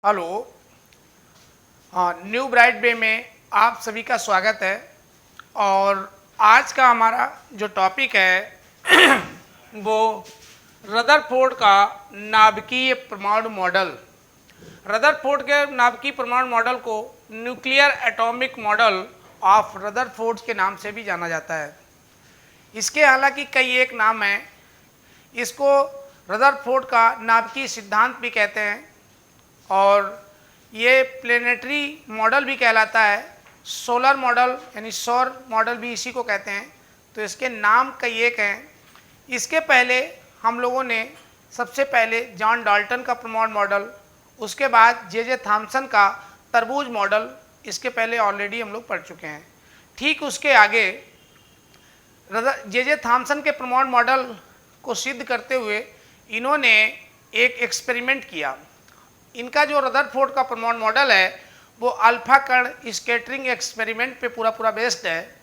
Hello. हाँ, new bright बे में आप सभी का स्वागत है। और आज का हमारा जो टॉपिक है वो रदरफोर्ड का नाभिकीय परमाणु मॉडल। रदरफोर्ड के नाभिकीय परमाणु मॉडल को nuclear atomic model of Rutherford के नाम से भी जाना जाता है। इसके हालांकि कई एक नाम हैं। इसको रदरफोर्ड का नाभिकीय सिद्धांत भी कहते हैं और ये प्लेनेटरी मॉडल भी कहलाता है। सोलर मॉडल यानी सौर मॉडल भी इसी को कहते हैं। तो इसके नाम कई एक हैं। इसके पहले हम लोगों ने सबसे पहले जॉन डाल्टन का परमाणु मॉडल, उसके बाद जे थॉम्सन का तरबूज मॉडल, इसके पहले ऑलरेडी हम लोग पढ़ चुके हैं। ठीक उसके आगे जे थॉम्सन के परमाणु मॉडल को सिद्ध करते हुए इन्होंने एक एक्सपेरिमेंट किया। इनका जो रदरफोर्ड का परमाणु मॉडल है वो अल्फा कण स्कैटरिंग एक्सपेरिमेंट पे पूरा बेस्ड है।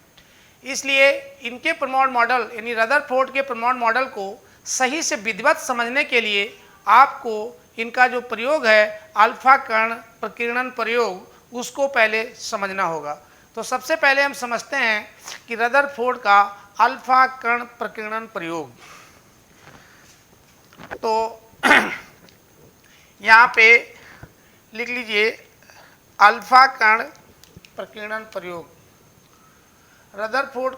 इसलिए इनके परमाणु मॉडल यानी रदरफोर्ड के परमाणु मॉडल को सही से विधिवत समझने के लिए आपको इनका जो प्रयोग है अल्फा कण प्रकीर्णन प्रयोग, उसको पहले समझना होगा। तो सबसे पहले हम समझते हैं कि रदरफोर्ड का अल्फा कण प्रकीर्णन प्रयोग। तो यहाँ पे लिख लीजिए अल्फा कण प्रकीर्णन प्रयोग। रदरफोर्ड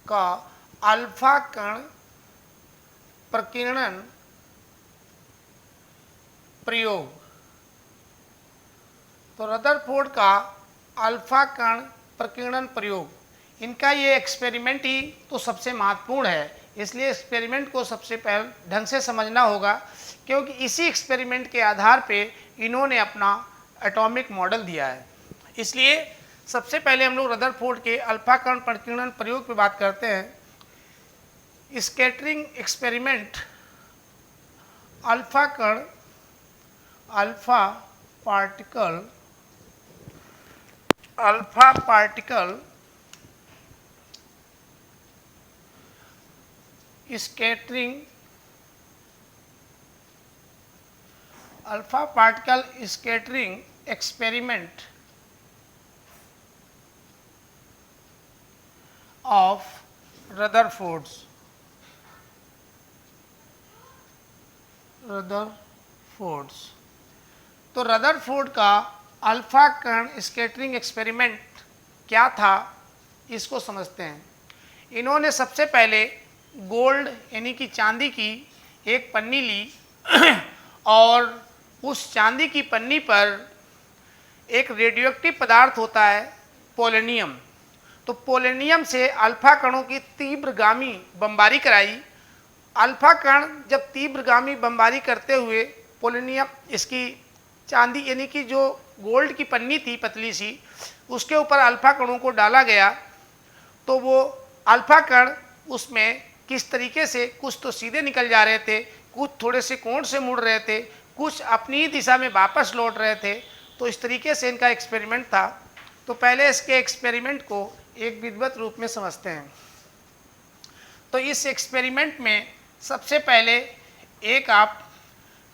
का अल्फा कण प्रकीर्णन प्रयोग। तो रदरफोर्ड का अल्फा कण प्रकीर्णन प्रयोग, इनका ये एक्सपेरिमेंट ही तो सबसे महत्वपूर्ण है। इसलिए एक्सपेरिमेंट को सबसे पहले ढंग से समझना होगा, क्योंकि इसी एक्सपेरिमेंट के आधार पे इन्होंने अपना एटॉमिक मॉडल दिया है। इसलिए सबसे पहले हम लोग रदरफोर्ड के अल्फा कण प्रकीर्णन प्रयोग पे बात करते हैं। स्कैटरिंग एक्सपेरिमेंट अल्फा कण alpha particle scattering alpha particle scattering experiment of Rutherford. तो रदरफोर्ड का अल्फा कण स्कैटरिंग एक्सपेरिमेंट क्या था, इसको समझते हैं। इन्होंने सबसे पहले गोल्ड यानी कि चांदी की एक पन्नी ली और उस चांदी की पन्नी पर एक रेडियोएक्टिव पदार्थ होता है पोलोनियम। तो पोलोनियम से अल्फा कणों की तीव्रगामी बमबारी कराई। अल्फा कण जब तीव्रगामी बमबारी करते हुए पोलोनियम, इसकी चांदी यानी कि जो गोल्ड की पन्नी थी पतली सी, उसके ऊपर अल्फा कणों को डाला गया। तो वो अल्फा कण उसमें किस तरीके से, कुछ तो सीधे निकल जा रहे थे, कुछ थोड़े से कोण से मुड़ रहे थे, कुछ अपनी ही दिशा में वापस लौट रहे थे। तो इस तरीके से इनका एक्सपेरिमेंट था। तो पहले इसके एक्सपेरिमेंट को एक विधिवत रूप में समझते हैं। तो इस एक्सपेरिमेंट में सबसे पहले एक आप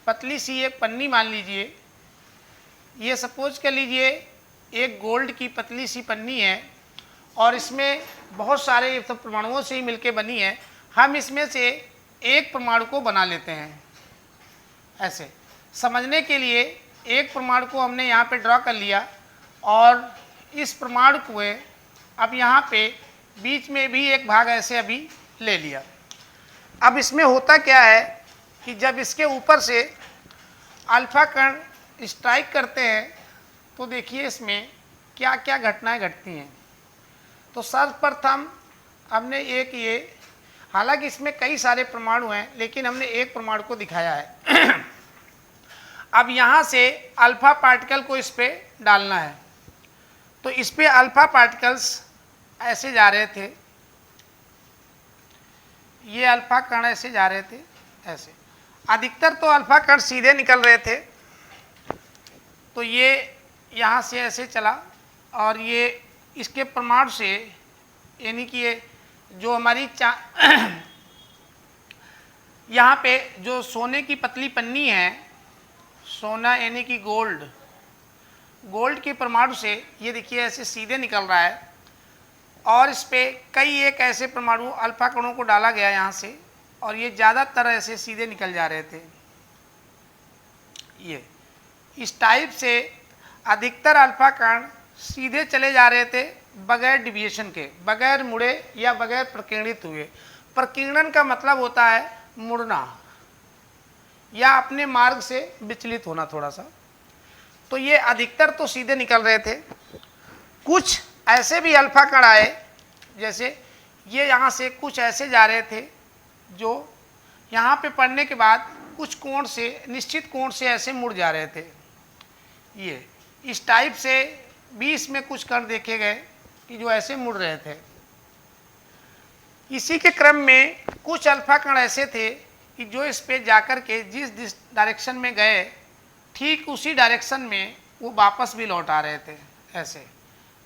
पतली सी एक पन्नी मान लीजिए। ये सपोज कर लीजिए एक गोल्ड की पतली सी पन्नी है और इसमें बहुत सारे परमाणुओं से ही मिलके बनी है। हम इसमें से एक परमाणु को बना लेते हैं। ऐसे समझने के लिए एक परमाणु को हमने यहाँ पे ड्रॉ कर लिया और इस परमाणु को अब यहाँ पे बीच में भी एक भाग ऐसे अभी ले लिया। अब इसमें होता क्या है कि जब इसके ऊपर से अल्फा कण स्ट्राइक करते हैं तो देखिए इसमें क्या क्या घटनाएं घटती हैं। तो सर्वप्रथम हमने एक ये, हालांकि इसमें कई सारे परमाणु हैं लेकिन हमने एक परमाणु को दिखाया है। अब यहाँ से अल्फा पार्टिकल को इस पर डालना है। तो इस पर अल्फा पार्टिकल्स ऐसे जा रहे थे, ये अल्फा कण ऐसे जा रहे थे, ऐसे अधिकतर तो अल्फा कण सीधे निकल रहे थे। तो ये यहाँ से ऐसे चला और ये इसके परमाणु से यानी कि ये जो हमारी यहाँ पे जो सोने की पतली पन्नी है, सोना यानी कि गोल्ड, गोल्ड के परमाणु से ये देखिए ऐसे सीधे निकल रहा है और इस पे कई एक ऐसे परमाणु अल्फा कणों को डाला गया यहाँ से और ये ज़्यादातर ऐसे सीधे निकल जा रहे थे। ये इस टाइप से अधिकतर अल्फा कण सीधे चले जा रहे थे बगैर डिविएशन के, बगैर मुड़े या बगैर प्रकीर्णित हुए। प्रकीर्णन का मतलब होता है मुड़ना या अपने मार्ग से विचलित होना थोड़ा सा। तो ये अधिकतर तो सीधे निकल रहे थे। कुछ ऐसे भी अल्फा कण आए, जैसे ये यहाँ से कुछ ऐसे जा रहे थे जो यहाँ पे पढ़ने के बाद कुछ कोण से, निश्चित कोण से ऐसे मुड़ जा रहे थे। ये इस टाइप से 20 में कुछ कण देखे गए कि जो ऐसे मुड़ रहे थे। इसी के क्रम में कुछ अल्फा कण ऐसे थे कि जो इस पे जाकर के जिस डायरेक्शन में गए ठीक उसी डायरेक्शन में वो वापस भी लौट आ रहे थे, ऐसे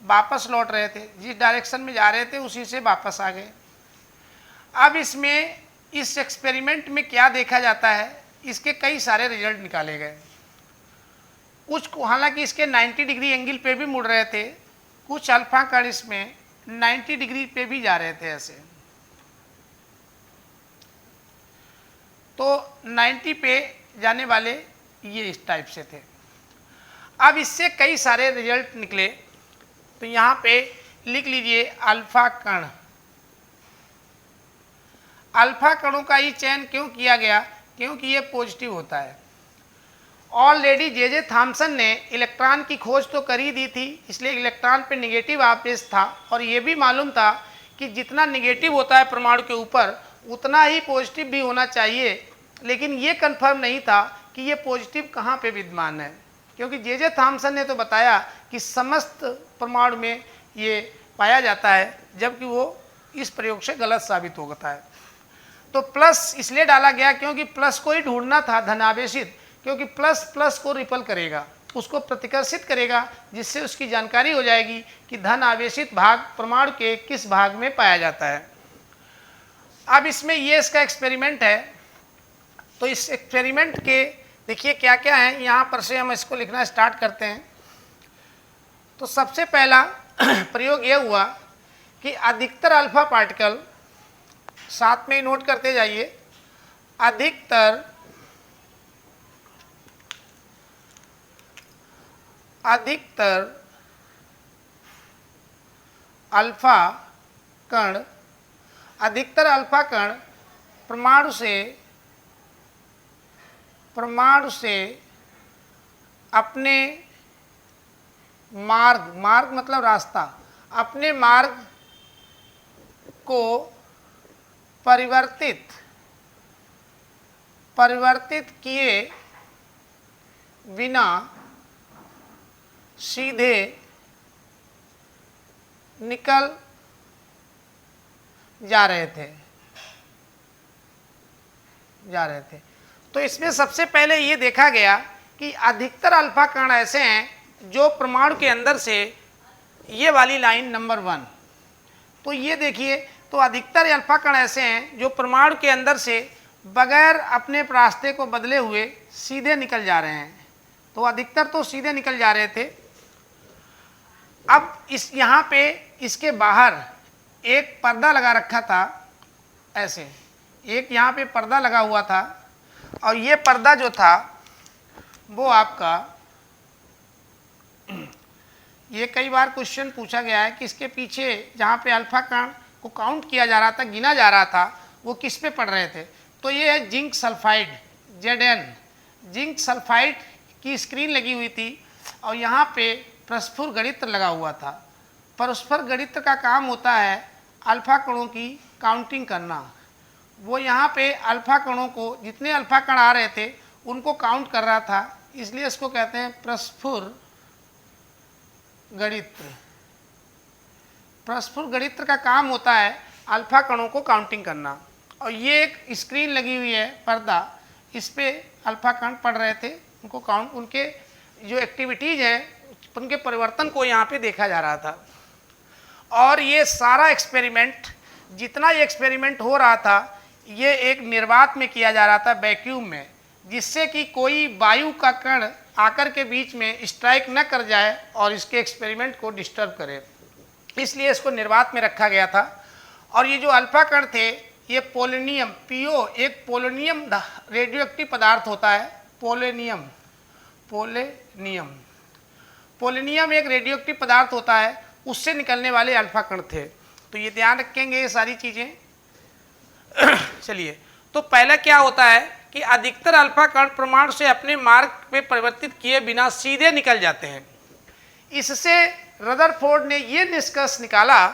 वापस लौट रहे थे, जिस डायरेक्शन में जा रहे थे उसी से वापस आ गए। अब इसमें इस एक्सपेरिमेंट में क्या देखा जाता है, इसके कई सारे रिजल्ट निकाले गए। कुछ हालांकि इसके 90 डिग्री एंगल पे भी मुड़ रहे थे, कुछ अल्फा कण इसमें 90 डिग्री पे भी जा रहे थे ऐसे। तो 90 पे जाने वाले ये इस टाइप से थे। अब इससे कई सारे रिजल्ट निकले, तो यहाँ पे लिख लीजिए अल्फा कण। अल्फा कणों का ही चयन क्यों किया गया, क्योंकि ये पॉजिटिव होता है। ऑलरेडी जे थॉम्सन ने इलेक्ट्रॉन की खोज तो कर ही दी थी, इसलिए इलेक्ट्रॉन पे निगेटिव आवेश था और ये भी मालूम था कि जितना निगेटिव होता है परमाणु के ऊपर उतना ही पॉजिटिव भी होना चाहिए। लेकिन ये कंफर्म नहीं था कि ये पॉजिटिव कहाँ पे विद्यमान है, क्योंकि जे थॉम्सन ने तो बताया कि समस्त परमाणु में ये पाया जाता है, जबकि वो इस प्रयोग से गलत साबित होता है। तो प्लस इसलिए डाला गया क्योंकि प्लस को ही ढूंढना था, धनावेशित, क्योंकि प्लस प्लस को रिपल करेगा, उसको प्रतिकर्षित करेगा, जिससे उसकी जानकारी हो जाएगी कि धन आवेशित भाग परमाणु के किस भाग में पाया जाता है। अब इसमें ये इसका एक्सपेरिमेंट है। तो इस एक्सपेरिमेंट के देखिए क्या क्या है, यहाँ पर से हम इसको लिखना स्टार्ट करते हैं। तो सबसे पहला प्रयोग यह हुआ कि अधिकतर अल्फा पार्टिकल, साथ में ही नोट करते जाइए, अधिकतर अल्फा कण, अधिकतर अल्फा कण परमाणु से अपने मार्ग मतलब रास्ता, अपने मार्ग को परिवर्तित किए बिना सीधे निकल जा रहे थे। तो इसमें सबसे पहले ये देखा गया कि अधिकतर अल्फा कण ऐसे हैं जो परमाणु के अंदर से, ये वाली लाइन नंबर 1, तो ये देखिए, तो अधिकतर अल्फा कण ऐसे हैं जो परमाणु के अंदर से बगैर अपने रास्ते को बदले हुए सीधे निकल जा रहे हैं। तो अधिकतर तो सीधे निकल जा रहे थे। अब इस यहाँ पे इसके बाहर एक पर्दा लगा रखा था, ऐसे एक यहाँ पे पर्दा लगा हुआ था, और ये पर्दा जो था वो आपका, ये कई बार क्वेश्चन पूछा गया है कि इसके पीछे जहाँ पे अल्फा कण को काउंट किया जा रहा था, गिना जा रहा था, वो किस पे पड़ रहे थे। तो ये है zinc sulphide, Zn, zinc sulphide की स्क्रीन लगी हुई थी और यहाँ पे परस्फुर गणित्र लगा हुआ था। परस्पर गणित्र का काम होता है अल्फा कणों की काउंटिंग करना। वो यहाँ पे अल्फा कणों को, जितने अल्फा कण आ रहे थे उनको काउंट कर रहा था, इसलिए इसको कहते हैं परस्फुर गणित्र। परस्फुर गणित्र का काम होता है अल्फा कणों को काउंटिंग करना। और ये एक स्क्रीन लगी हुई है, पर्दा, इस पे अल्फा कण पढ़ रहे थे, उनको काउंट, उनके जो एक्टिविटीज़ हैं उनके परिवर्तन को यहाँ पे देखा जा रहा था। और ये सारा एक्सपेरिमेंट, जितना ये एक्सपेरिमेंट हो रहा था, ये एक निर्वात में किया जा रहा था, वैक्यूम में, जिससे कि कोई वायु का कण आकर के बीच में स्ट्राइक न कर जाए और इसके एक्सपेरिमेंट को डिस्टर्ब करे, इसलिए इसको निर्वात में रखा गया था। और ये जो अल्फा कण थे ये पोलोनियम, पीओ एक पोलोनियम रेडियो एक्टिव पदार्थ होता है, पोलोनियम पोलोनियम एक रेडियो एक्टिव पदार्थ होता है, उससे निकलने वाले अल्फा कण थे। तो ये ध्यान रखेंगे ये सारी चीज़ें। चलिए, तो पहला क्या होता है कि अधिकतर अल्फा कण परमाणु से अपने मार्ग पे परिवर्तित किए बिना सीधे निकल जाते हैं। इससे रदरफोर्ड ने ये निष्कर्ष निकाला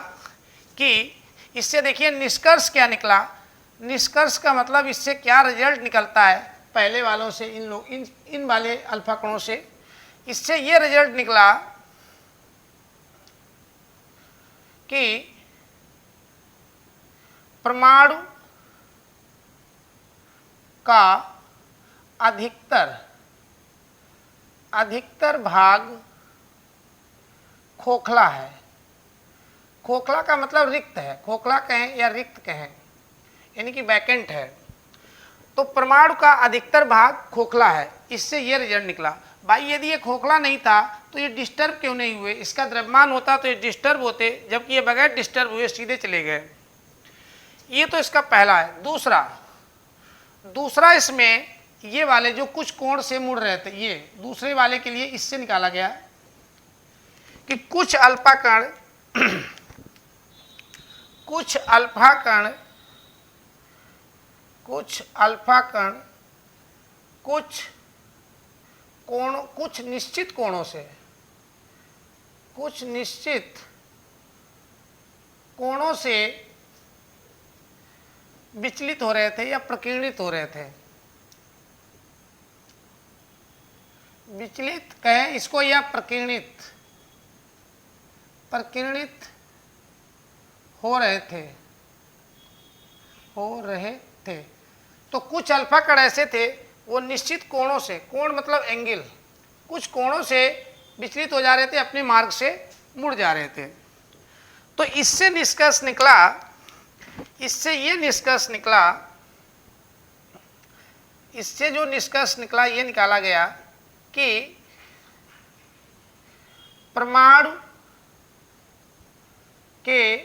कि इससे देखिए निष्कर्ष क्या निकला, निष्कर्ष का मतलब इससे क्या रिजल्ट निकलता है पहले वालों से, इन वाले अल्फा कणों से। इससे ये रिजल्ट निकला कि परमाणु का अधिकतर भाग खोखला है। खोखला का मतलब रिक्त है, खोखला कहें या रिक्त कहें, यानी कि वैकेंट है। तो परमाणु का अधिकतर भाग खोखला है, इससे ये रिजल्ट निकला। भाई यदि ये खोखला नहीं था तो ये डिस्टर्ब क्यों नहीं हुए? इसका द्रव्यमान होता तो ये डिस्टर्ब होते, जबकि ये बगैर डिस्टर्ब हुए सीधे चले गए। ये तो इसका पहला है। दूसरा इसमें ये वाले जो कुछ कोण से मुड़ रहे थे, ये दूसरे वाले के लिए इससे निकाला गया कि कुछ अल्फा कण कुछ निश्चित कोणों से विचलित हो रहे थे या प्रकीर्णित हो रहे थे। विचलित कहें इसको या प्रकीर्णित हो रहे थे। तो कुछ अल्फा कण ऐसे थे वो निश्चित कोणों से, कोण मतलब एंगल, कुछ कोणों से विचलित हो जा रहे थे, अपने मार्ग से मुड़ जा रहे थे। तो इससे ये निष्कर्ष निकला, ये निकाला गया कि परमाणु के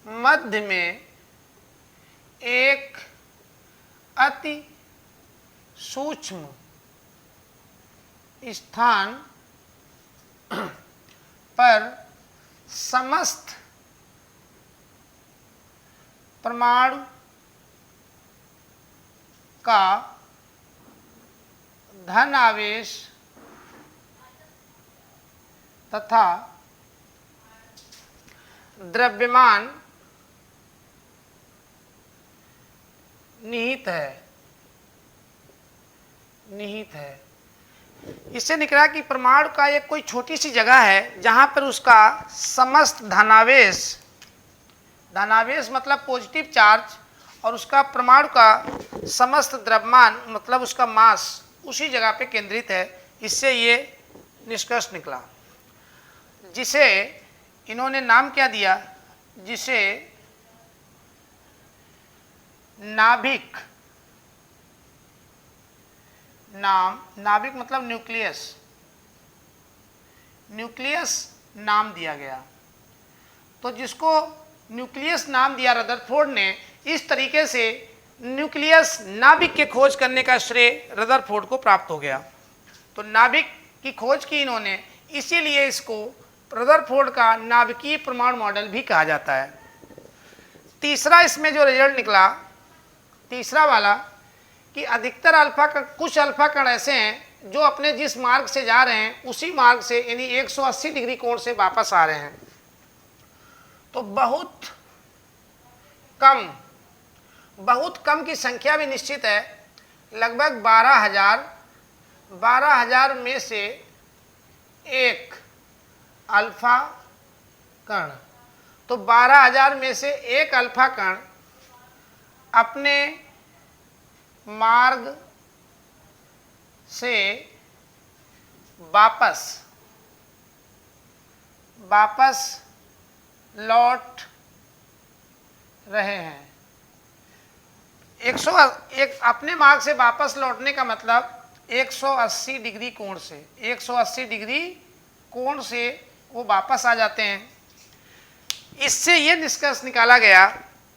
मध्य में एक अति सूक्ष्म स्थान पर समस्त परमाणु का धन आवेश तथा द्रव्यमान निहित है। इससे निकला कि परमाणु का एक कोई छोटी सी जगह है जहां पर उसका समस्त धनावेश मतलब पॉजिटिव चार्ज, और उसका परमाणु का समस्त द्रव्यमान मतलब उसका मास उसी जगह पे केंद्रित है। इससे ये निष्कर्ष निकला, जिसे इन्होंने नाम क्या दिया, जिसे नाभिक मतलब न्यूक्लियस नाम दिया गया। तो जिसको न्यूक्लियस नाम दिया रदरफोर्ड ने, इस तरीके से न्यूक्लियस नाभिक के खोज करने का श्रेय रदरफोर्ड को प्राप्त हो गया। तो नाभिक की खोज की इन्होंने, इसीलिए इसको रदरफोर्ड का नाभिकीय परमाणु मॉडल भी कहा जाता है। तीसरा इसमें जो रिजल्ट निकला, तीसरा वाला, कि अधिकतर कुछ अल्फा कण ऐसे हैं जो अपने जिस मार्ग से जा रहे हैं उसी मार्ग से, यानी 180 डिग्री कोण से वापस आ रहे हैं। तो बहुत कम की संख्या भी निश्चित है, लगभग 12,000 में से एक अल्फा कण। तो 12,000 में से एक अल्फा कण अपने मार्ग से वापस लौट रहे हैं। एक अपने मार्ग से वापस लौटने का मतलब 180 डिग्री कोण से, 180 डिग्री कोण से वो वापस आ जाते हैं। इससे ये निष्कर्ष निकाला गया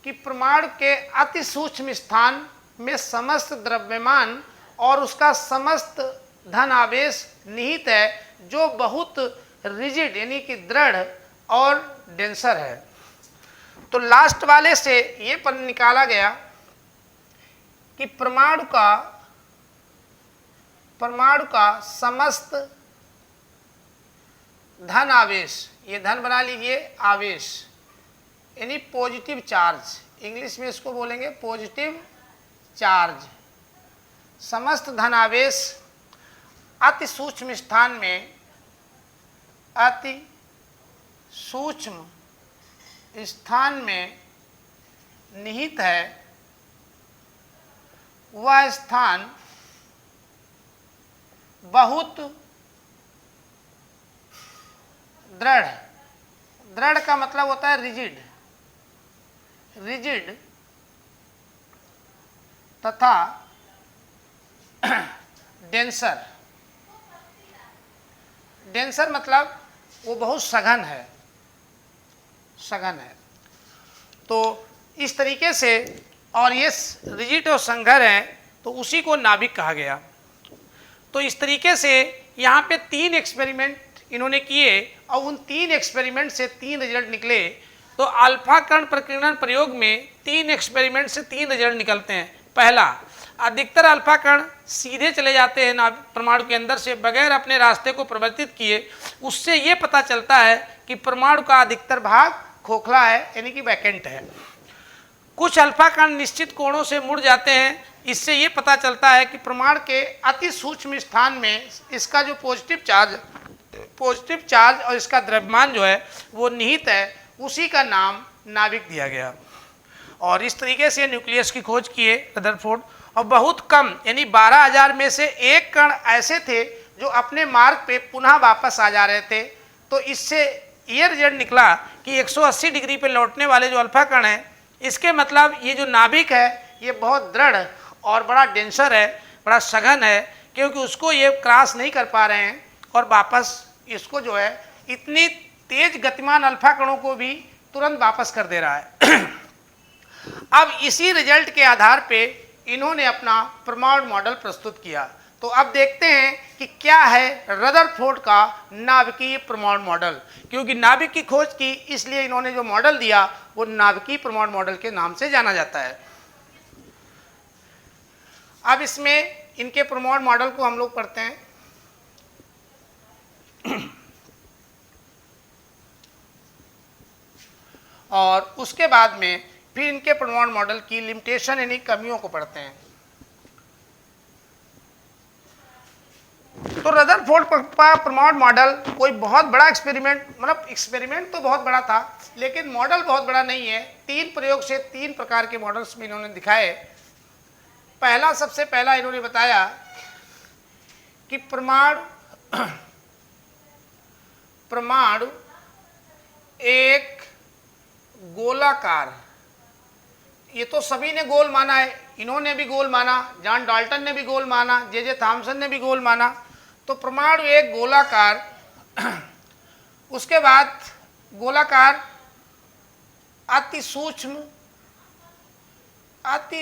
कि परमाणु के अति सूक्ष्म स्थान में समस्त द्रव्यमान और उसका समस्त धन आवेश निहित है, जो बहुत रिजिड यानी कि दृढ़ और डेंसर है। तो लास्ट वाले से ये पर निकाला गया कि परमाणु का समस्त धन आवेश, ये धन बना लीजिए आवेश यानी पॉजिटिव चार्ज, इंग्लिश में इसको बोलेंगे पॉजिटिव चार्ज, समस्त धन आवेश अति सूक्ष्म स्थान में, अति सूक्ष्म स्थान में निहित है। वह स्थान बहुत दृढ़, दृढ़ का मतलब होता है रिजिड, रिजिड तथा डेंसर। डेंसर मतलब वो बहुत सघन है, सघन है। तो इस तरीके से, और ये रिजिड और संघर है, तो उसी को नाभिक कहा गया। तो इस तरीके से यहाँ पे 3 एक्सपेरिमेंट इन्होंने किए और उन 3 एक्सपेरिमेंट से 3 रिजल्ट निकले। तो अल्फा कण प्रकीर्णन प्रयोग में 3 एक्सपेरिमेंट से 3 रिजल्ट निकलते हैं। पहला, अधिकतर अल्फा कण सीधे चले जाते हैं परमाणु के अंदर से बगैर अपने रास्ते को परिवर्तित किए। उससे ये पता चलता है कि परमाणु का अधिकतर भाग खोखला है यानी कि वैकेंट है। कुछ अल्फा कण निश्चित कोणों से मुड़ जाते हैं। इससे ये पता चलता है कि परमाणु के अति सूक्ष्म स्थान में इसका जो पॉजिटिव चार्ज और इसका द्रव्यमान जो है वो निहित है, उसी का नाम नाभिक दिया गया। और इस तरीके से न्यूक्लियस की खोज किए रदरफोर्ड। और बहुत कम यानी 12,000 में से 1 कण ऐसे थे जो अपने मार्ग पे पुनः वापस आ जा रहे थे। तो इससे ये रिजल्ट निकला कि 180 डिग्री पे लौटने वाले जो अल्फा कण है, इसके मतलब ये जो नाभिक है ये बहुत दृढ़ और बड़ा डेंसर है, बड़ा सघन है, क्योंकि उसको ये क्रॉस नहीं कर पा रहे हैं और वापस इसको जो है इतनी तेज गतिमान अल्फा कणों को भी तुरंत वापस कर दे रहा है। अब इसी रिजल्ट के आधार पे इन्होंने अपना परमाणु मॉडल प्रस्तुत किया। तो अब देखते हैं कि क्या है रदरफोर्ड का नाभिकीय परमाणु मॉडल। क्योंकि नाभिक की खोज की, इसलिए इन्होंने जो मॉडल दिया वो नाभिकीय परमाणु मॉडल के नाम से जाना जाता है। अब इसमें इनके परमाणु मॉडल को हम लोग पढ़ते हैं। और उसके बाद में फिर इनके परमाणु मॉडल की लिमिटेशन यानी कमियों को पढ़ते हैं। तो रदरफोर्ड का परमाणु मॉडल कोई बहुत बड़ा एक्सपेरिमेंट, मतलब एक्सपेरिमेंट तो बहुत बड़ा था लेकिन मॉडल बहुत बड़ा नहीं है। 3 प्रयोग से 3 प्रकार के मॉडल्स में इन्होंने दिखाए। पहला, सबसे पहला इन्होंने बताया कि परमाणु एक गोलाकार, ये तो सभी ने गोल माना है, इन्होंने भी गोल माना, जॉन डाल्टन ने भी गोल माना, जे थॉमसन ने भी गोल माना। तो परमाणु एक गोलाकार, उसके बाद गोलाकार अति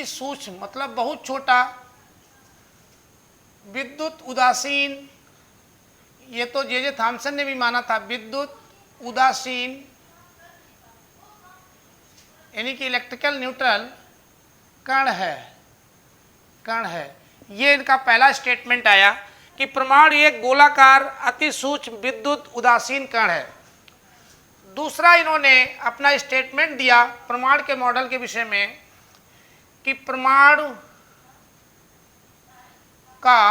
सूक्ष्म मतलब बहुत छोटा, विद्युत उदासीन, ये तो जे थॉमसन ने भी माना था, विद्युत उदासीन यानी कि इलेक्ट्रिकल न्यूट्रल कण है। ये इनका पहला स्टेटमेंट आया कि परमाणु एक गोलाकार अति सूक्ष्म विद्युत उदासीन कण है। दूसरा, इन्होंने अपना स्टेटमेंट दिया परमाणु के मॉडल के विषय में कि परमाणु का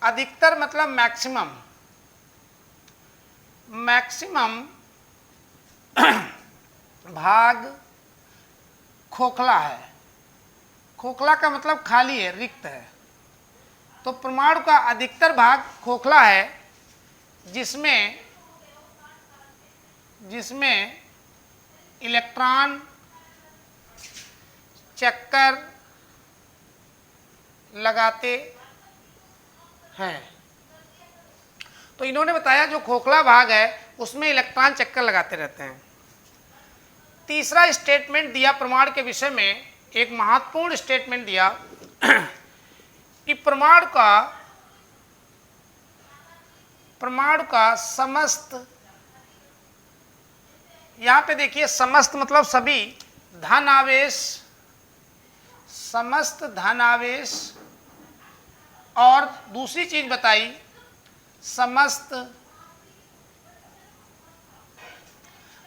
अधिकतर मतलब मैक्सिमम भाग खोखला है। खोखला का मतलब खाली है, रिक्त है। तो परमाणु का अधिकतर भाग खोखला है, जिसमें इलेक्ट्रॉन चक्कर लगाते हैं। तो इन्होंने बताया जो खोखला भाग है उसमें इलेक्ट्रॉन चक्कर लगाते रहते हैं। तीसरा स्टेटमेंट दिया परमाणु के विषय में, एक महत्वपूर्ण स्टेटमेंट दिया कि परमाणु का समस्त, यहां पे देखिए समस्त मतलब सभी धन आवेश, समस्त धन आवेश, और दूसरी चीज बताई समस्त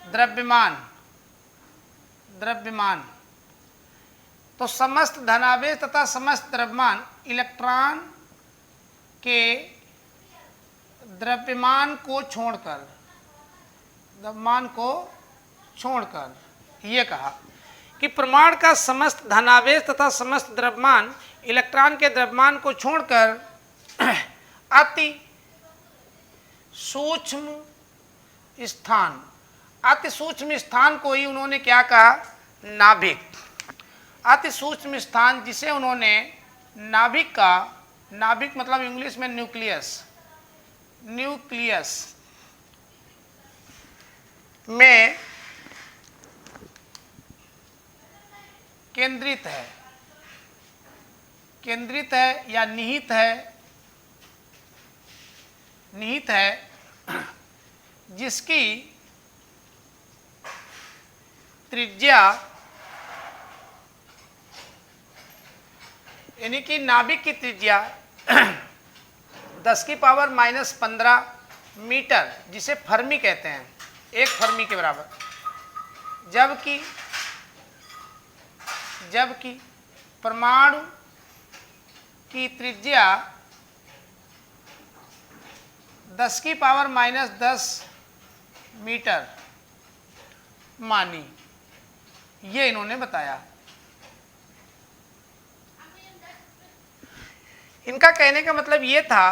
द्रव्यमान, द्रव्यमान। तो समस्त धनावेश तथा समस्त द्रव्यमान इलेक्ट्रॉन के द्रव्यमान को छोड़कर, द्रव्यमान को छोड़कर ये कहा कि परमाणु का समस्त धनावेश तथा समस्त द्रव्यमान इलेक्ट्रॉन के द्रव्यमान को छोड़कर अति सूक्ष्म स्थान, अति सूक्ष्म स्थान को ही उन्होंने क्या कहा, नाभिक। अति सूक्ष्म स्थान जिसे उन्होंने नाभिक का, नाभिक मतलब इंग्लिश में न्यूक्लियस, न्यूक्लियस में केंद्रित है, केंद्रित है या निहित है, निहित है, जिसकी त्रिज्या यानी कि नाभिक की त्रिज्या 10⁻⁻15 मीटर, जिसे फर्मी कहते हैं, एक फर्मी के बराबर, जबकि परमाणु की त्रिज्या 10⁻10 मीटर मानी। ये इन्होंने बताया। इनका कहने का मतलब ये था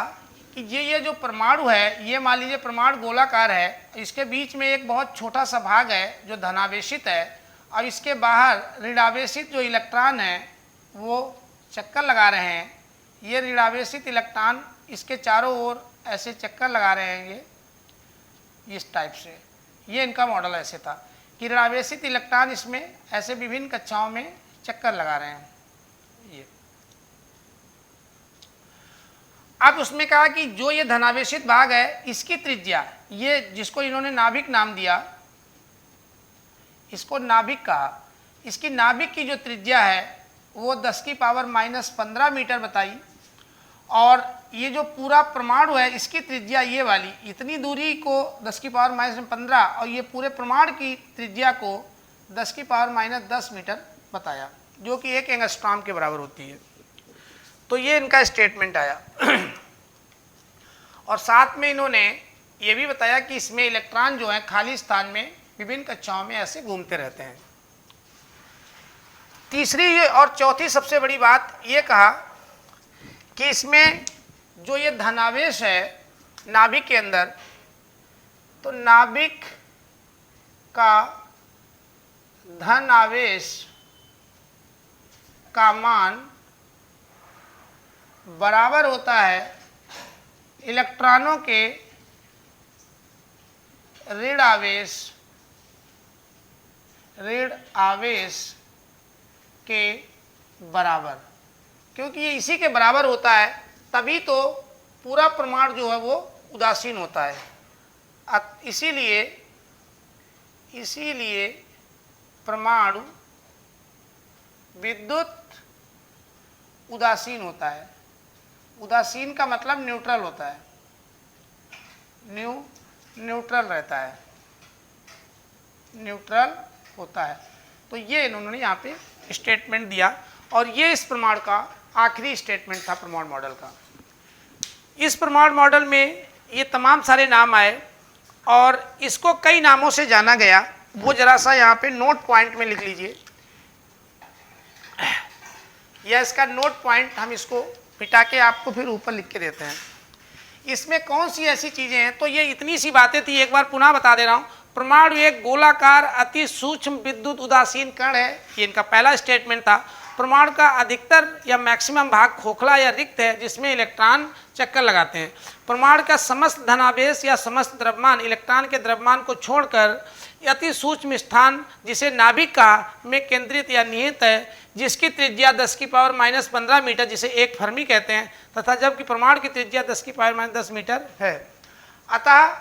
कि ये जो परमाणु है, ये मान लीजिए परमाणु गोलाकार है, इसके बीच में एक बहुत छोटा सा भाग है जो धनावेशित है, और इसके बाहर ऋणावेशित जो इलेक्ट्रॉन है वो चक्कर लगा रहे हैं। ये ऋणावेशित इलेक्ट्रॉन इसके चारों ओर ऐसे चक्कर लगा रहे हैं, ये इस टाइप से। ये इनका मॉडल ऐसे था कि ऋणावेशित इलेक्ट्रॉन इसमें ऐसे विभिन्न कक्षाओं में चक्कर लगा रहे हैं। ये अब उसमें कहा कि जो ये धनावेशित भाग है इसकी त्रिज्या, ये जिसको इन्होंने नाभिक नाम दिया, इसको नाभिक कहा, इसकी नाभिक की जो त्रिज्या है वो 10⁻⁻15 मीटर बताई, और ये जो पूरा परमाणु है इसकी त्रिज्या ये वाली, इतनी दूरी को 10⁻⁻15 और ये पूरे परमाणु की त्रिज्या को 10⁻⁻10 मीटर बताया, जो कि 1 एंगस्ट्रॉम के बराबर होती है। तो ये इनका स्टेटमेंट आया। और साथ में इन्होंने ये भी बताया कि इसमें इलेक्ट्रॉन जो है खाली स्थान में विभिन्न कक्षाओं में ऐसे घूमते रहते हैं। तीसरी और चौथी सबसे बड़ी बात ये कहा कि इसमें जो ये धनावेश है नाभिक के अंदर, तो नाभिक का धन आवेश का मान बराबर होता है इलेक्ट्रॉनों के ऋण आवेश के बराबर। क्योंकि ये इसी के बराबर होता है तभी तो पूरा परमाणु जो है वो उदासीन होता है। इसीलिए परमाणु विद्युत उदासीन होता है। उदासीन का मतलब न्यूट्रल होता है, न्यूट्रल रहता है, न्यूट्रल होता है। तो ये इन्होंने यहाँ पे स्टेटमेंट दिया, और ये इस परमाणु का आखिरी स्टेटमेंट था परमाणु मॉडल का। इस परमाणु मॉडल में ये तमाम सारे नाम आए और इसको कई नामों से जाना गया, वो जरा सा यहाँ पे नोट पॉइंट में लिख लीजिए, या इसका नोट पॉइंट हम इसको मिटा के आपको फिर ऊपर लिख के देते हैं। इसमें कौन सी ऐसी चीज़ें हैं, तो ये इतनी सी बातें थी, एक बार पुनः बता दे रहा हूँ। परमाणु एक गोलाकार अति सूक्ष्म विद्युत उदासीन कण है, ये इनका पहला स्टेटमेंट था। परमाणु का अधिकतर या मैक्सिमम भाग खोखला या रिक्त है जिसमें इलेक्ट्रॉन चक्कर लगाते हैं। परमाणु का समस्त धनावेश या समस्त द्रव्यमान इलेक्ट्रॉन के द्रव्यमान को छोड़कर अति सूक्ष्म स्थान जिसे नाभिक का में केंद्रित या निहित है, जिसकी त्रिज्या 10⁻⁻15 मीटर जिसे एक फर्मी कहते हैं, तथा जबकि परमाणु की त्रिज्या 10⁻⁻10 मीटर है। अतः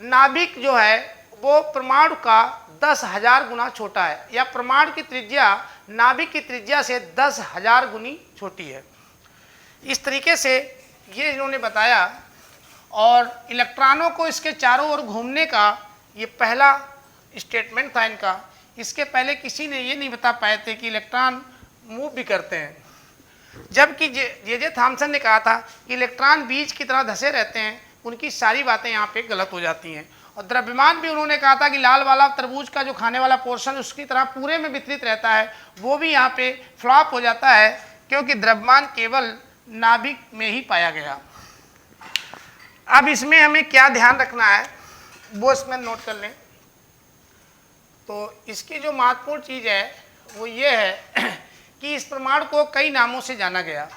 नाभिक जो है वो परमाणु का 10,000 गुना छोटा है, या परमाणु की त्रिज्या नाभिक की त्रिज्या से 10,000 गुनी छोटी है। इस तरीके से ये इन्होंने बताया, और इलेक्ट्रॉनों को इसके चारों ओर घूमने का ये पहला स्टेटमेंट था इनका। इसके पहले किसी ने ये नहीं बता पाए थे कि इलेक्ट्रॉन मूव भी करते हैं, जबकि जे थॉमसन ने कहा था कि इलेक्ट्रॉन बीज की तरह धंसे रहते हैं। उनकी सारी बातें यहाँ पे गलत हो जाती हैं। और द्रव्यमान भी उन्होंने कहा था कि लाल वाला तरबूज का जो खाने वाला पोर्शन उसकी तरह पूरे में वितरित रहता है, वो भी यहाँ पे फ्लॉप हो जाता है, क्योंकि द्रव्यमान केवल नाभिक में ही पाया गया। अब इसमें हमें क्या ध्यान रखना है वो इसमें नोट कर लें। तो इसकी जो महत्वपूर्ण चीज़ है वो ये है कि इस परमाणु को कई नामों से जाना गया।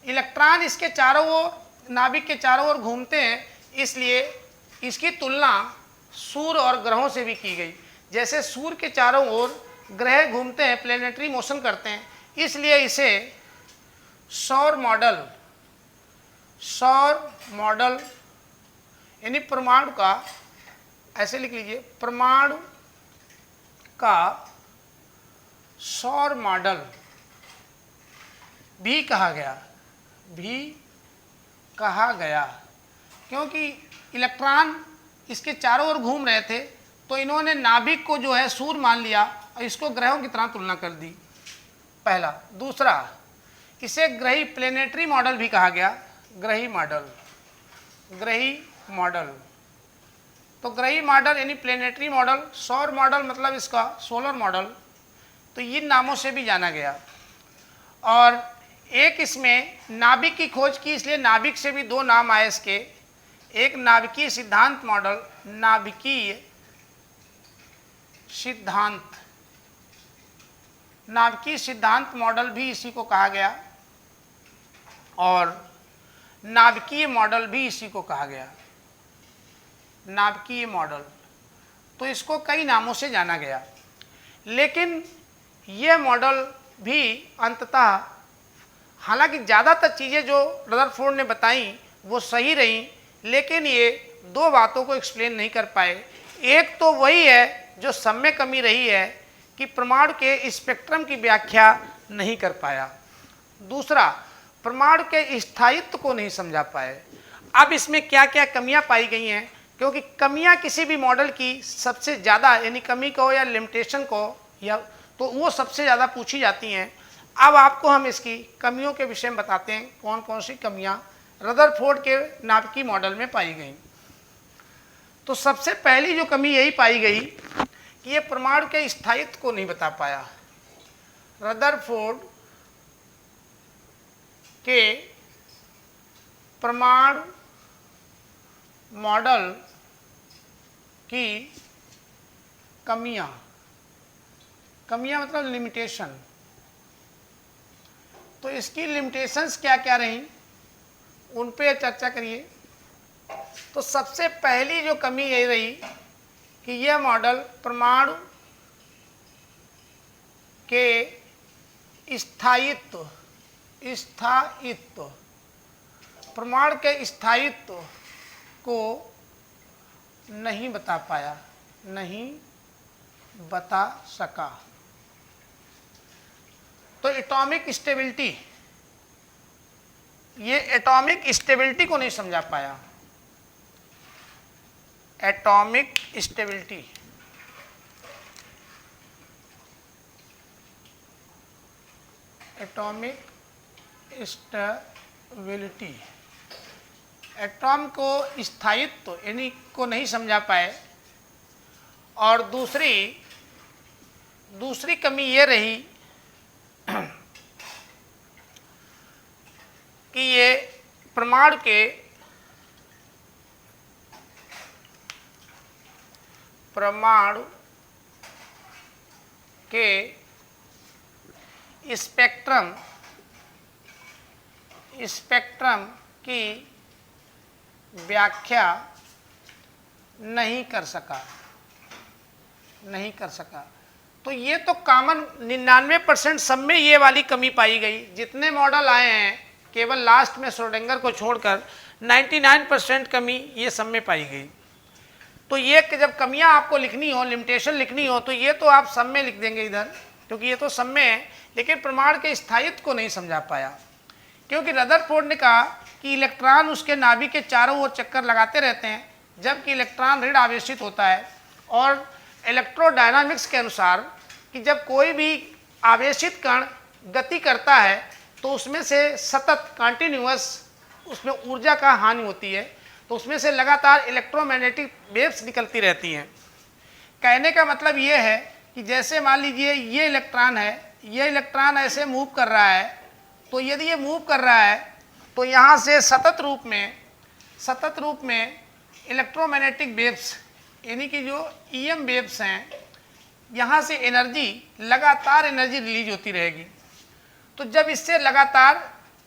इलेक्ट्रॉन इसके चारों ओर, नाभिक के चारों ओर घूमते हैं, इसलिए इसकी तुलना सूर्य और ग्रहों से भी की गई। जैसे सूर्य के चारों ओर ग्रह घूमते हैं, प्लेनेटरी मोशन करते हैं, इसलिए इसे सौर मॉडल यानी परमाणु का, ऐसे लिख लीजिए, परमाणु का सौर मॉडल भी कहा गया, क्योंकि इलेक्ट्रॉन इसके चारों ओर घूम रहे थे, तो इन्होंने नाभिक को जो है सूर्य मान लिया और इसको ग्रहों की तरह तुलना कर दी, पहला। दूसरा, इसे ग्रही प्लेनेटरी मॉडल भी कहा गया, ग्रही मॉडल। तो ग्रही मॉडल यानी प्लेनेटरी मॉडल, सौर मॉडल मतलब इसका सोलर मॉडल, तो इन नामों से भी जाना गया। और एक इसमें नाभिक की खोज की, इसलिए नाभिक से भी दो नाम आए इसके। एक नाभिकीय सिद्धांत मॉडल, नाभिकीय सिद्धांत मॉडल भी इसी को कहा गया, और नाभिकीय मॉडल भी इसी को कहा गया, नाभिकीय मॉडल। तो इसको कई नामों से जाना गया, लेकिन यह मॉडल भी अंततः, हालांकि ज़्यादातर चीज़ें जो रदरफोर्ड ने बताई वो सही रहीं, लेकिन ये दो बातों को एक्सप्लेन नहीं कर पाए। एक तो वही है जो समय कमी रही है कि परमाणु के स्पेक्ट्रम की व्याख्या नहीं कर पाया। दूसरा, परमाणु के स्थायित्व को नहीं समझा पाए। अब इसमें क्या क्या कमियां पाई गई हैं, क्योंकि कमियां किसी भी मॉडल की सबसे ज़्यादा, यानी कमी को या लिमिटेशन को, या तो वो सबसे ज़्यादा पूछी जाती हैं। अब आपको हम इसकी कमियों के विषय में बताते हैं, कौन कौन सी कमियां रदरफोर्ड के नाभिकीय मॉडल में पाई गई। तो सबसे पहली जो कमी यही पाई गई कि ये परमाणु के स्थायित्व को नहीं बता पाया। रदरफोर्ड के परमाणु मॉडल की कमियां मतलब लिमिटेशन। तो इसकी लिमिटेशंस क्या क्या रहीं, उन पे चर्चा करिए। तो सबसे पहली जो कमी यही रही कि यह मॉडल परमाणु के स्थायित्व, परमाणु के स्थायित्व को नहीं बता पाया, नहीं बता सका। तो एटॉमिक स्टेबिलिटी, ये एटॉमिक स्टेबिलिटी को नहीं समझा पाया। एटॉमिक स्टेबिलिटी, एटॉम को स्थायित्व यानी को नहीं समझा पाए। और दूसरी कमी ये रही कि ये परमाणु के स्पेक्ट्रम की व्याख्या नहीं कर सका। तो ये तो कॉमन 99% सब में ये वाली कमी पाई गई। जितने मॉडल आए हैं केवल लास्ट में श्रोडिंगर को छोड़कर 99% कमी ये सब में पाई गई। तो ये कि जब कमियां आपको लिखनी हो, लिमिटेशन लिखनी हो, तो ये तो आप सब में लिख देंगे इधर, क्योंकि ये तो सब में है। लेकिन प्रमाण के स्थायित्व को नहीं समझा पाया, क्योंकि रदरफोर्ड ने कहा कि इलेक्ट्रॉन उसके नाभिक के चारों ओर चक्कर लगाते रहते हैं, जबकि इलेक्ट्रॉन ऋण आवेशित होता है। और इलेक्ट्रोडायनामिक्स के अनुसार कि जब कोई भी आवेशित कण गति करता है तो उसमें से सतत कंटिन्यूअस उसमें ऊर्जा का हानि होती है, तो उसमें से लगातार इलेक्ट्रोमैग्नेटिक वेव्स निकलती रहती हैं। कहने का मतलब ये है कि जैसे मान लीजिए ये इलेक्ट्रॉन है, ये इलेक्ट्रॉन ऐसे मूव कर रहा है, तो यदि ये मूव कर रहा है तो यहाँ से सतत रूप में इलेक्ट्रोमैग्नेटिक वेव्स यानी कि जो ईएम वेव्स हैं, यहाँ से लगातार एनर्जी रिलीज होती रहेगी। तो जब इससे लगातार,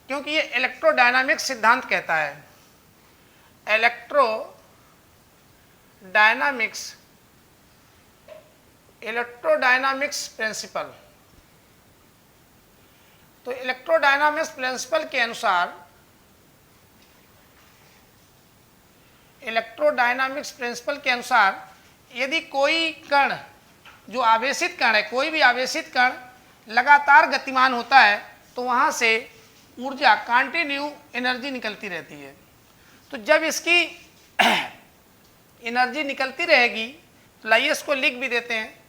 क्योंकि ये इलेक्ट्रोडायनामिक्स सिद्धांत कहता है, इलेक्ट्रोडायनामिक्स प्रिंसिपल, तो इलेक्ट्रोडायनामिक्स प्रिंसिपल के अनुसार यदि कोई कण जो आवेशित कण है, कोई भी आवेशित कण लगातार गतिमान होता है तो वहाँ से ऊर्जा कंटिन्यू एनर्जी निकलती रहती है। तो जब इसकी एनर्जी निकलती रहेगी, तो लाइए इसको लिख भी देते हैं।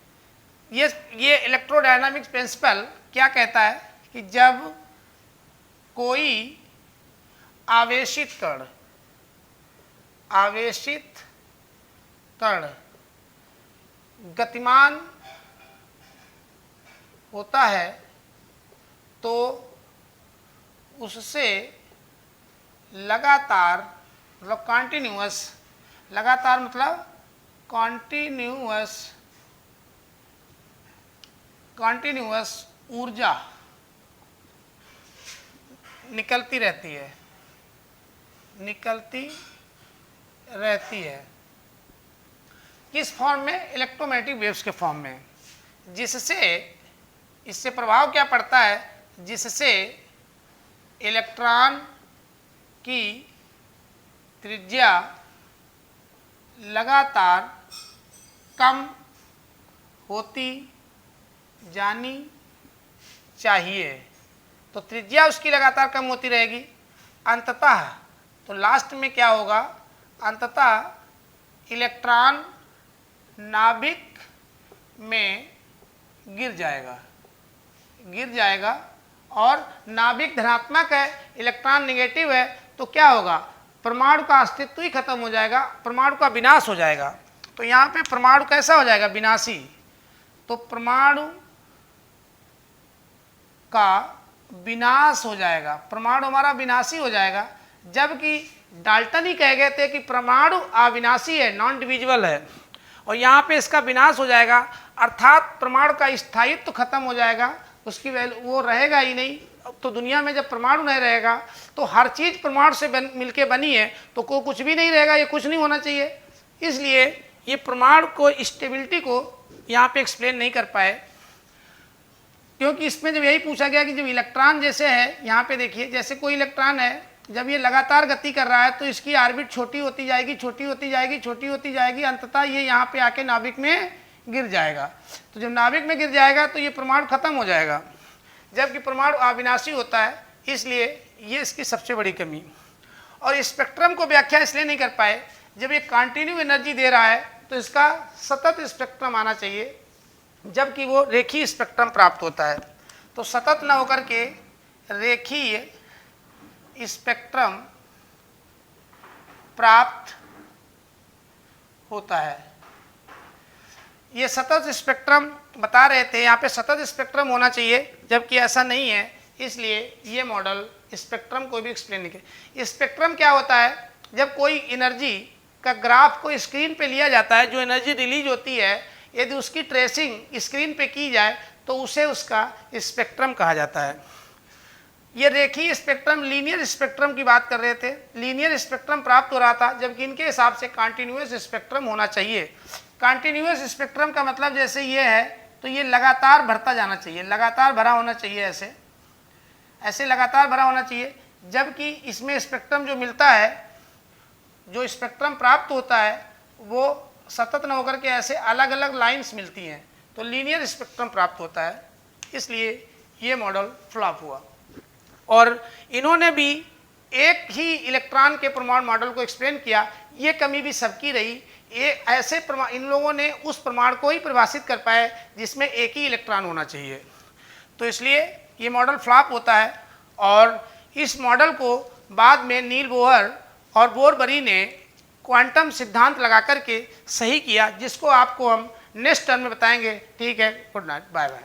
ये इलेक्ट्रोडायनामिक्स प्रिंसिपल क्या कहता है कि जब कोई आवेशित कण गतिमान होता है तो उससे लगातार मतलब कॉन्टिन्यूअस ऊर्जा निकलती रहती है। किस फॉर्म में? इलेक्ट्रोमैग्नेटिक वेव्स के फॉर्म में। इससे प्रभाव क्या पड़ता है? जिससे इलेक्ट्रॉन की त्रिज्या लगातार कम होती जानी चाहिए। तो त्रिज्या उसकी लगातार कम होती रहेगी। अंततः तो लास्ट में क्या होगा? अंततः इलेक्ट्रॉन नाभिक में गिर जाएगा और नाभिक धनात्मक है, इलेक्ट्रॉन नेगेटिव है, तो क्या होगा? परमाणु का अस्तित्व ही खत्म हो जाएगा, परमाणु का विनाश हो जाएगा। तो यहाँ पे परमाणु कैसा हो जाएगा? विनाशी। तो परमाणु का विनाश हो जाएगा, परमाणु हमारा विनाशी हो जाएगा। जबकि डाल्टन ही कह गए थे कि परमाणु अविनाशी है, नॉन डिविजिबल है, और यहाँ पे इसका विनाश हो जाएगा, अर्थात परमाणु का स्थायित्व तो खत्म हो जाएगा, उसकी वैल्यू वो रहेगा ही नहीं। तो दुनिया में जब परमाणु नहीं रहेगा तो हर चीज़ परमाणु से मिलके बनी है, तो कोई कुछ भी नहीं रहेगा, ये कुछ नहीं होना चाहिए। इसलिए ये परमाणु को स्टेबिलिटी को यहाँ पे एक्सप्लेन नहीं कर पाए, क्योंकि इसमें जब यही पूछा गया कि जब इलेक्ट्रॉन जैसे है, यहाँ पे देखिए जैसे कोई इलेक्ट्रॉन है, जब ये लगातार गति कर रहा है तो इसकी ऑर्बिट छोटी होती जाएगी, अंततः ये यहाँ पे आके नाभिक में गिर जाएगा। तो जब नाभिक में गिर जाएगा तो ये परमाणु खत्म हो जाएगा, जबकि परमाणु अविनाशी होता है। इसलिए ये इसकी सबसे बड़ी कमी। और स्पेक्ट्रम को व्याख्या इसलिए नहीं कर पाए, जब ये कंटिन्यू एनर्जी दे रहा है तो इसका सतत स्पेक्ट्रम आना चाहिए, जबकि वो रेखीय स्पेक्ट्रम प्राप्त होता है। तो सतत न होकर के रेखीय स्पेक्ट्रम प्राप्त होता है। ये सतत स्पेक्ट्रम बता रहे थे, यहाँ पे सतत स्पेक्ट्रम होना चाहिए, जबकि ऐसा नहीं है। इसलिए ये मॉडल स्पेक्ट्रम को भी एक्सप्लेन नहीं किया। स्पेक्ट्रम क्या होता है? जब कोई एनर्जी का ग्राफ को स्क्रीन पे लिया जाता है, जो एनर्जी रिलीज होती है, यदि उसकी ट्रेसिंग स्क्रीन पे की जाए तो उसे उसका स्पेक्ट्रम कहा जाता है। ये रेखीय स्पेक्ट्रम, लीनियर स्पेक्ट्रम की बात कर रहे थे। लीनियर स्पेक्ट्रम प्राप्त हो रहा था, जबकि इनके हिसाब से कॉन्टिन्यूअस स्पेक्ट्रम होना चाहिए। कॉन्टिन्यूअस स्पेक्ट्रम का मतलब जैसे ये है तो ये लगातार भरता जाना चाहिए, लगातार भरा होना चाहिए, ऐसे ऐसे लगातार भरा होना चाहिए। जबकि इसमें स्पेक्ट्रम जो मिलता है, जो स्पेक्ट्रम प्राप्त होता है, वो सतत न होकर के ऐसे अलग अलग लाइंस मिलती हैं, तो लीनियर स्पेक्ट्रम प्राप्त होता है। इसलिए ये मॉडल फ्लॉप हुआ। और इन्होंने भी एक ही इलेक्ट्रॉन के परमाणु मॉडल को एक्सप्लेन किया, ये कमी भी सबकी रही। ये ऐसे इन लोगों ने उस परमाणु को ही परिभाषित कर पाए जिसमें एक ही इलेक्ट्रॉन होना चाहिए, तो इसलिए ये मॉडल फ्लॉप होता है। और इस मॉडल को बाद में नील बोहर और बोरबरी ने क्वांटम सिद्धांत लगा करके सही किया, जिसको आपको हम नेक्स्ट टर्म में बताएंगे। ठीक है, गुड नाइट, बाय बाय।